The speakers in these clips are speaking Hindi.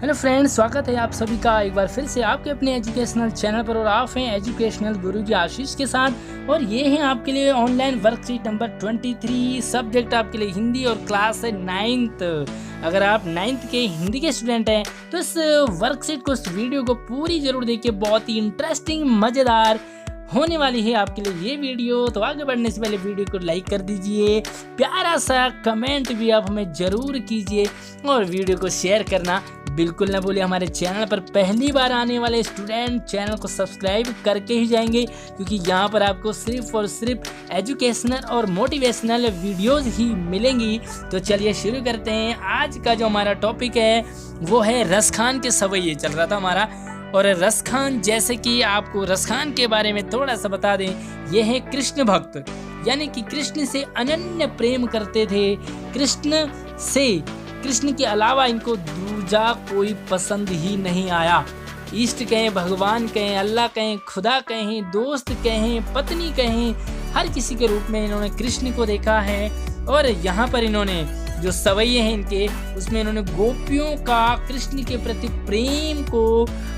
हेलो फ्रेंड्स, स्वागत है आप सभी का एक बार फिर से आपके अपने एजुकेशनल चैनल पर। और आप हैं एजुकेशनल गुरुजी आशीष के साथ, और ये है आपके लिए ऑनलाइन वर्कशीट नंबर 23। सब्जेक्ट आपके लिए हिंदी और क्लास है 9th। अगर आप 9th के हिंदी के स्टूडेंट हैं तो इस वर्कशीट को, इस वीडियो को पूरी जरूर देखिए। बहुत ही इंटरेस्टिंग, मज़ेदार होने वाली है आपके लिए ये वीडियो। तो आगे बढ़ने से पहले वीडियो को लाइक कर दीजिए, प्यारा सा कमेंट भी आप हमें ज़रूर कीजिए और वीडियो को शेयर करना बिल्कुल ना भूलिए। हमारे चैनल पर पहली बार आने वाले स्टूडेंट चैनल को सब्सक्राइब करके ही जाएंगे, क्योंकि यहाँ पर आपको सिर्फ और सिर्फ एजुकेशनल और मोटिवेशनल वीडियोस ही मिलेंगी। तो चलिए शुरू करते हैं। आज का जो हमारा टॉपिक है वो है रसखान के सवैये चल रहा था हमारा। और रसखान, जैसे कि आपको रसखान के बारे में थोड़ा सा बता दें, यह है कृष्ण भक्त, यानी कि कृष्ण से अनन्य प्रेम करते थे। कृष्ण के अलावा इनको दूजा कोई पसंद ही नहीं आया। इष्ट कहें, भगवान कहें, अल्लाह कहें, खुदा कहें, दोस्त कहें, पत्नी कहें, हर किसी के रूप में इन्होंने कृष्ण को देखा है। और यहाँ पर इन्होंने जो सवैये हैं इनके, उसमें इन्होंने गोपियों का कृष्ण के प्रति प्रेम को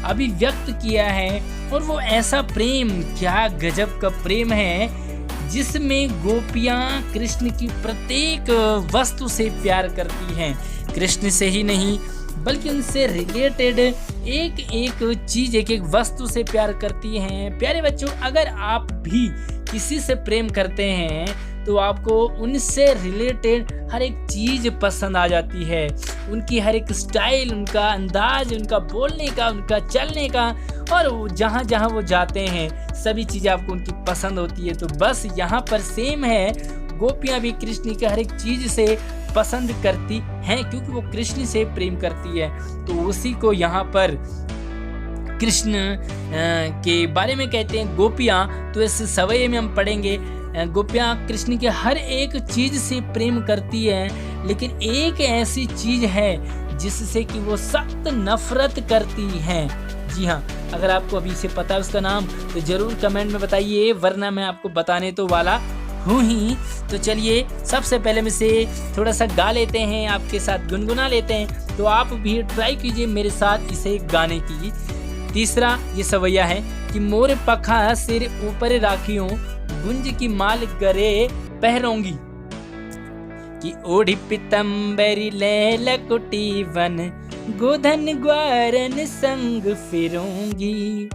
अभिव्यक्त किया है। और वो ऐसा प्रेम, क्या गजब का प्रेम है, जिसमें गोपियां कृष्ण की प्रत्येक वस्तु से प्यार करती हैं। कृष्ण से ही नहीं बल्कि उनसे रिलेटेड एक एक चीज, एक एक वस्तु से प्यार करती हैं। प्यारे बच्चों, अगर आप भी किसी से प्रेम करते हैं तो आपको उनसे रिलेटेड हर एक चीज पसंद आ जाती है। उनकी हर एक स्टाइल, उनका अंदाज, उनका बोलने का, उनका चलने का, और जहाँ जहाँ वो जाते हैं सभी चीज़ें आपको उनकी पसंद होती है। तो बस यहाँ पर सेम है, गोपियाँ भी कृष्ण की हर एक चीज़ से पसंद करती हैं, क्योंकि वो कृष्ण से प्रेम करती है। तो उसी को यहाँ पर कृष्ण के बारे में कहते हैं गोपियाँ। तो इस सवैये में हम पढ़ेंगे, गोपियाँ कृष्ण के हर एक चीज से प्रेम करती हैं, लेकिन एक ऐसी चीज है जिससे कि वो सख्त नफरत करती हैं। जी हाँ, अगर आपको अभी से पता है उसका नाम तो जरूर कमेंट में बताइए, वरना मैं आपको बताने तो वाला हूँ ही। तो चलिए सबसे पहले में से थोड़ा सा गा लेते हैं, आपके साथ गुनगुना लेते हैं। तो आप भी ट्राई कीजिए मेरे साथ इसे गाने की। तीसरा ये सवैया है कि मोर पखा सिर ऊपर राखियों, गुंज की माल गरे पहरोंगी, कि ओढ़ी पितंबरी लैला कुटी वन, गोधन ग्वारन संग फिरूंगी।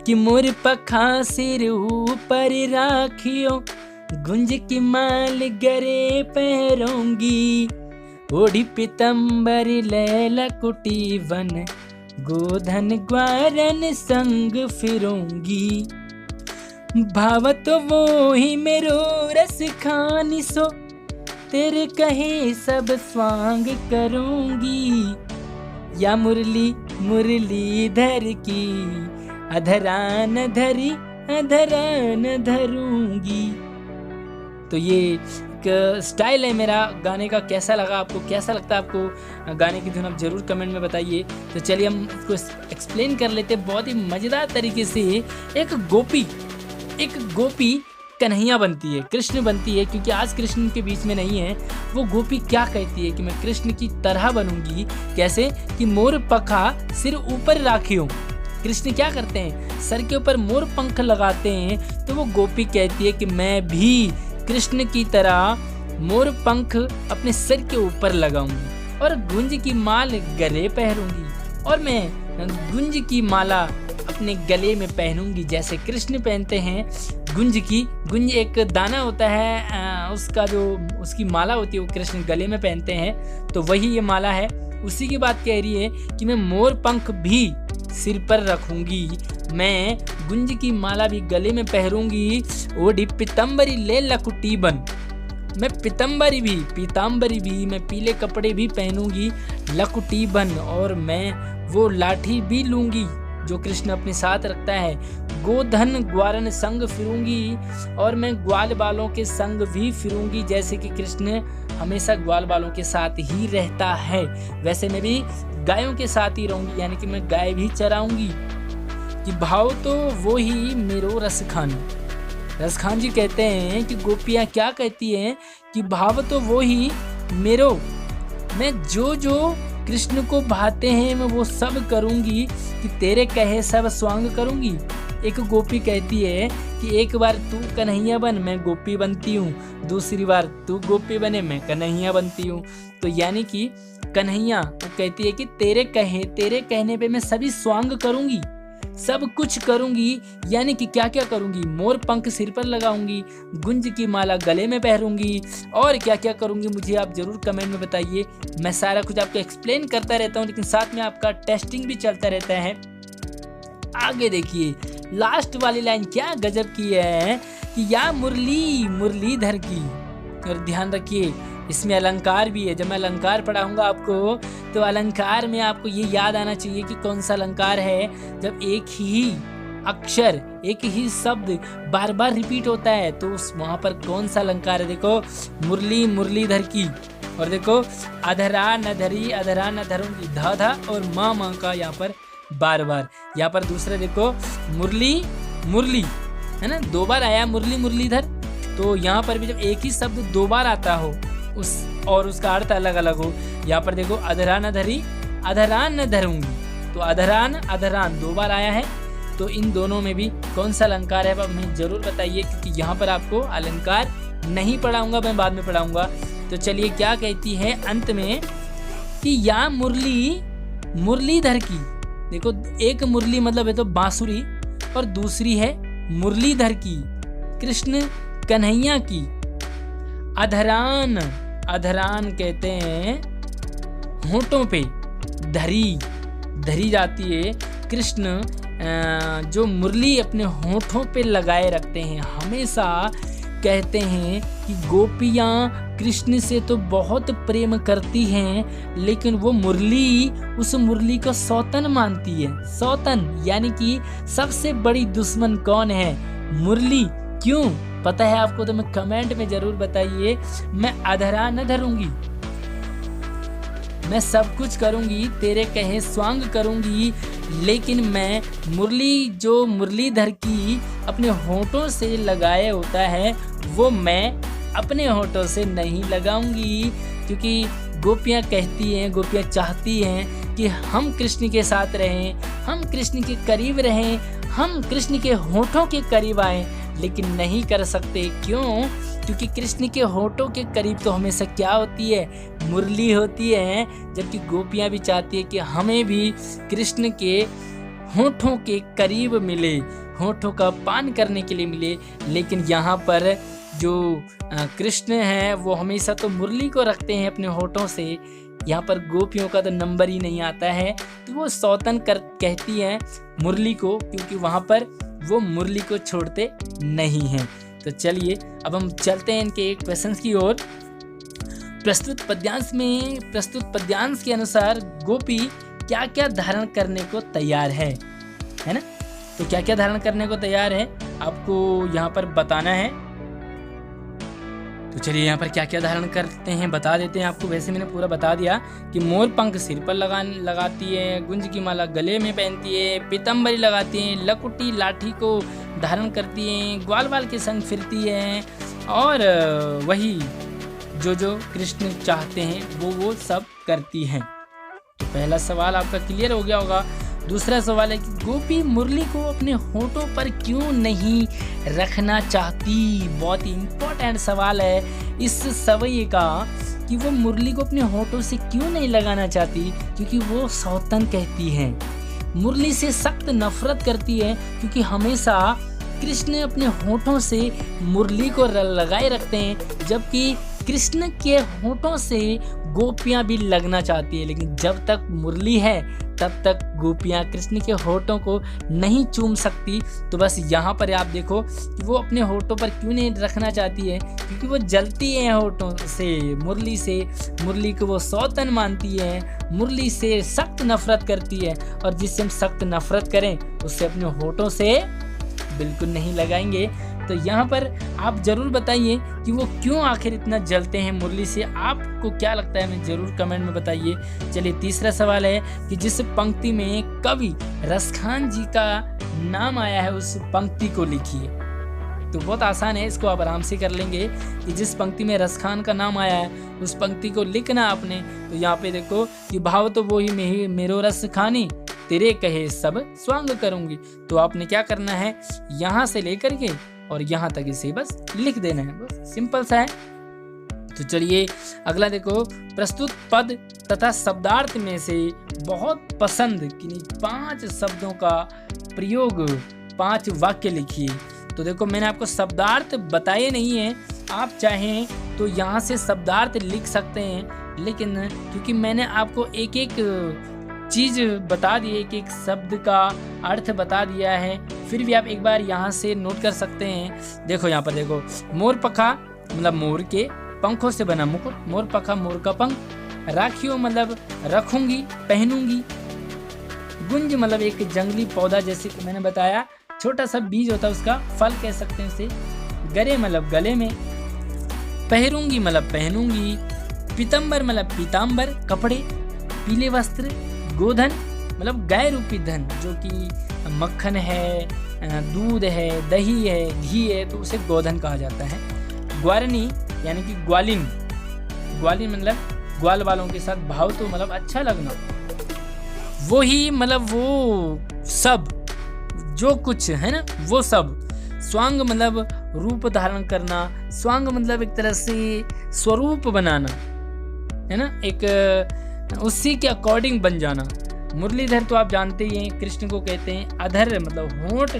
कि मोर पखा सिर ऊपर राखियों, गुंज की माल गरे पहरोंगी, ओढ़ी पितंबरी लैला कुटी वन, गोधन ग्वारन संग फिरूंगी। भाव तो वो ही मेरो रस खानी सो, तेरे कहे सब स्वांग करूंगी, या मुरली मुरली धर की, अधरान धरी अधरान धरूंगी। तो ये एक स्टाइल है मेरा गाने का। कैसा लगा आपको, कैसा लगता है आपको गाने की धुन, आप जरूर कमेंट में बताइए। तो चलिए हम इसको एक्सप्लेन कर लेते हैं बहुत ही मज़ेदार तरीके से। एक गोपी कन्हैया बनती है, कृष्ण बनती है, क्योंकि आज कृष्ण के बीच में नहीं है। वो गोपी क्या कहती है कि मैं कृष्ण की तरह बनूंगी। कैसे? कि मोर पखा सिर ऊपर राखियों। कृष्ण क्या करते हैं, सर के ऊपर मोर पंख लगाते हैं। तो वो गोपी कहती है कि मैं भी कृष्ण की तरह मोर पंख अपने सिर के ऊपर लगाऊंगी, और गुंज की माल गले पहनूंगी, और मैं गुंज की माला अपने गले में पहनूंगी, जैसे कृष्ण पहनते हैं गुंज की। गुंज एक दाना होता है, उसका जो उसकी माला होती है वो कृष्ण गले में पहनते हैं। तो वही ये माला है, उसी की बात कह रही है कि मैं मोर पंख भी सिर पर रखूंगी, मैं गुंज की माला भी गले में पहनूंगी, ओढ़ी पितंबरी ले लकुटी बन, मैं पीताम्बरी भी मैं पीले कपड़े भी पहनूंगी, लकुटी बन, और मैं वो लाठी भी लूंगी जो कृष्ण अपने साथ रखता है, गोधन ग्वारन संग फिरूंगी, और मैं ग्वाल बालों के संग भी फिरूंगी, जैसे कि कृष्ण हमेशा ग्वाल बालों के साथ ही रहता है, वैसे मैं भी गायों के साथ ही रहूंगी, यानी कि मैं गाय भी चराऊंगी। कि भाव तो वो ही मेरो रसखान। रसखान जी कहते हैं कि गोपियाँ क्या कहती हैं कि भाव तो वो ही मेरो, मैं जो जो कृष्ण को भाते हैं मैं वो सब करूंगी, कि तेरे कहे सब स्वांग करूंगी। एक गोपी कहती है कि एक बार तू कन्हैया बन मैं गोपी बनती हूँ, दूसरी बार तू गोपी बने मैं कन्हैया बनती हूँ। तो यानी कि कन्हैया वो कहती है कि तेरे कहने पे मैं सभी स्वांग करूंगी, सब कुछ करूंगी। यानी कि क्या क्या करूंगी, मोर पंख सिर पर लगाऊंगी, गुंज की माला गले में पहनूंगी, और क्या क्या करूंगी मुझे आप जरूर कमेंट में बताइए। मैं सारा कुछ आपको एक्सप्लेन करता रहता हूँ, लेकिन साथ में आपका टेस्टिंग भी चलता रहता है। आगे देखिए लास्ट वाली लाइन क्या गजब की है कि या मुरली मुरलीधर की। और ध्यान रखिए इसमें अलंकार भी है। जब मैं अलंकार पढ़ाऊंगा आपको तो अलंकार में आपको ये याद आना चाहिए कि कौन सा अलंकार है। जब एक ही अक्षर एक ही शब्द बार बार रिपीट होता है तो वहां पर कौन सा अलंकार है। देखो मुरली मुरलीधर की, और देखो अधरा न धरी अधरा न धरूंगी, धा और माँ का यहाँ पर बार बार। यहाँ पर दूसरा देखो मुरली मुरली है ना, 2 बार आया मुरली मुरलीधर। तो यहाँ पर भी जब एक ही शब्द 2 बार आता हो और उसका अर्थ अलग अलग हो, यहाँ पर देखो अधरा न धरी अधरान न धरूंगी, तो अधरान अधरान 2 बार आया है। तो इन दोनों में भी कौन सा अलंकार है अब हमें जरूर बताइए, क्योंकि यहाँ पर आपको अलंकार नहीं पढ़ाऊंगा, मैं बाद में पढ़ाऊंगा। तो चलिए क्या कहती है अंत में कि या मुरली मुरलीधर की। देखो एक मुरली मतलब है तो बांसुरी, और दूसरी है मुरलीधर की कृष्ण कन्हैया की। अधरान अधरान कहते हैं होठों पे धरी जाती है। कृष्ण जो मुरली अपने होठों पे लगाए रखते हैं। हमेशा कहते हैं कि गोपियाँ कृष्ण से तो बहुत प्रेम करती हैं, लेकिन वो उस मुरली को सौतन मानती है। सौतन यानी कि सबसे बड़ी दुश्मन कौन है, मुरली। क्यों पता है आपको तो मैं कमेंट में जरूर बताइए। मैं अधरा न धरूंगी, मैं सब कुछ करूंगी, तेरे कहे स्वांग करूंगी, लेकिन मैं जो मुरलीधर की अपने होठों से लगाए होता है वो मैं अपने होठों से नहीं लगाऊंगी। क्योंकि गोपियाँ कहती हैं, गोपियाँ चाहती हैं कि हम कृष्ण के साथ रहें, हम कृष्ण के करीब रहें, हम कृष्ण के होठों के करीब आएं, लेकिन नहीं कर सकते। क्यों? क्योंकि कृष्ण के होठों के करीब तो हमेशा क्या होती है, मुरली होती है। जबकि गोपियाँ भी चाहती है कि हमें भी कृष्ण के होठों के करीब मिले, होठों का पान करने के लिए मिले। लेकिन यहाँ पर जो कृष्ण है वो हमेशा तो मुरली को रखते हैं अपने होठों से। यहाँ पर गोपियों का तो नंबर ही नहीं आता है, तो वो सौतन कहती है मुरली को, क्योंकि वहाँ पर वो मुरली को छोड़ते नहीं हैं। तो चलिए अब हम चलते हैं इनके एक क्वेश्चन की ओर। प्रस्तुत पद्यांश के अनुसार गोपी क्या क्या धारण करने को तैयार है ना। तो क्या क्या धारण करने को तैयार है आपको यहाँ पर बताना है। तो चलिए यहाँ पर क्या क्या धारण करते हैं बता देते हैं आपको। वैसे मैंने पूरा बता दिया कि मोर पंख सिर पर लगाती है, गुंज की माला गले में पहनती है, पीताम्बरी लगाती है, लकुटी लाठी को धारण करती हैं, ग्वाल बाल के संग फिरती है, और वही जो कृष्ण चाहते हैं वो सब करती हैं। तो पहला सवाल आपका क्लियर हो गया होगा। दूसरा सवाल है कि गोपी मुरली को अपने होठों पर क्यों नहीं रखना चाहती। बहुत ही इम्पोर्टेंट सवाल है इस सवैये का कि वो मुरली को अपने होठों से क्यों नहीं लगाना चाहती। क्योंकि वो सौतन कहती है, मुरली से सख्त नफरत करती है, क्योंकि हमेशा कृष्ण अपने होठों से मुरली को लगाए रखते हैं, जबकि कृष्ण के होठों से गोपियां भी लगना चाहती है। लेकिन जब तक मुरली है तब तक गोपियां कृष्ण के होठों को नहीं चूम सकती। तो बस यहाँ पर आप देखो कि वो अपने होठों पर क्यों नहीं रखना चाहती है, क्योंकि वो जलती है होठों से, मुरली को वो सौतन मानती है, मुरली से सख्त नफरत करती है। और जिससे हम सख्त नफरत करें उससे अपने होठों से बिल्कुल नहीं लगाएंगे। तो यहाँ पर आप जरूर बताइए कि वो क्यों आखिर इतना जलते हैं मुरली से। आपको क्या लगता है हमें जरूर कमेंट में बताइए। चलिए तीसरा सवाल है कि जिस पंक्ति में कवि रसखान जी का नाम आया है उस पंक्ति को लिखिए। तो बहुत आसान है, इसको आप आराम से कर लेंगे कि जिस पंक्ति में रसखान का नाम आया है उस पंक्ति को लिखना आपने। तो यहाँ पे देखो कि भाव तो वो ही मेरो रस खानी, तेरे कहे सब स्वांग करूंगी। तो आपने क्या करना है, यहाँ से लेकर के और यहाँ तक इसे बस लिख देना है, बस सिंपल सा है। तो चलिए अगला देखो, प्रस्तुत पद तथा शब्दार्थ में से बहुत पसंद किन्हीं 5 शब्दों का प्रयोग 5 वाक्य लिखिए। तो देखो मैंने आपको शब्दार्थ बताए नहीं है, आप चाहें तो यहाँ से शब्दार्थ लिख सकते हैं, लेकिन क्योंकि मैंने आपको एक एक चीज बता दी, एक एक शब्द का अर्थ बता दिया है, फिर भी आप एक बार यहाँ से नोट कर सकते हैं। देखो यहाँ पर देखो, मोर पखा मतलब मोर के पंखों से बना मुकुट, मोर पखा मोर का पंख, राखियों मतलब रखूंगी पहनूंगी, गुंज मतलब एक जंगली पौधा जैसे कि मैंने बताया, छोटा सा बीज होता है उसका फल कह सकते हैं उसे, गरे मतलब गले में, पहरूंगी मतलब पहनूंगी, पीतम्बर मतलब पीताम्बर कपड़े, पीले वस्त्र, गोधन मतलब गाय रूपी धन जो कि मक्खन है, दूध है, दही है, घी है, तो उसे गोधन कहा जाता है, ग्वारनी यानी कि ग्वालिन, ग्वालिन मतलब ग्वाल वालों के साथ भाव तो मतलब अच्छा लगना, वो ही मतलब वो सब जो कुछ है ना वो सब, स्वांग मतलब रूप धारण करना, स्वांग मतलब एक तरह से स्वरूप बनाना है ना, एक उसी के अकॉर्डिंग बन जाना। मुरलीधर तो आप जानते ही हैं कृष्ण को कहते हैं, अधर मतलब होंठ,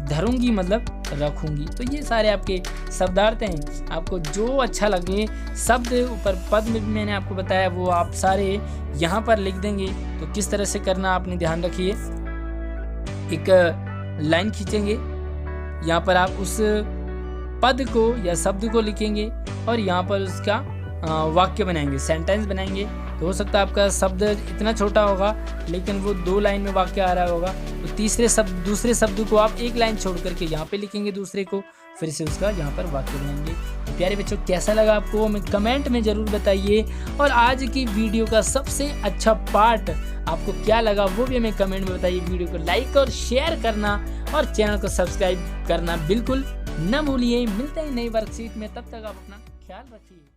धरूंगी मतलब रखूंगी। तो ये सारे आपके शब्दार्थ हैं, आपको जो अच्छा लगे शब्द ऊपर पद में भी मैंने आपको बताया वो आप सारे यहाँ पर लिख देंगे। तो किस तरह से करना आपने ध्यान रखिए, एक लाइन खींचेंगे, यहाँ पर आप उस पद को या शब्द को लिखेंगे और यहाँ पर उसका वाक्य बनाएंगे, सेंटेंस बनाएंगे। तो हो सकता है आपका शब्द इतना छोटा होगा लेकिन वो 2 लाइन में वाक्य आ रहा होगा, तो दूसरे शब्द को आप 1 लाइन छोड़ करके यहाँ पे लिखेंगे दूसरे को, फिर से उसका यहाँ पर वाक्य बनाएंगे। तो प्यारे बच्चों कैसा लगा आपको हमें कमेंट में ज़रूर बताइए, और आज की वीडियो का सबसे अच्छा पार्ट आपको क्या लगा वो भी हमें कमेंट में बताइए। वीडियो को लाइक और शेयर करना और चैनल को सब्सक्राइब करना बिल्कुल न भूलिए। मिलते हैं नई वर्कशीट में, तब तक आप अपना ख्याल रखिए।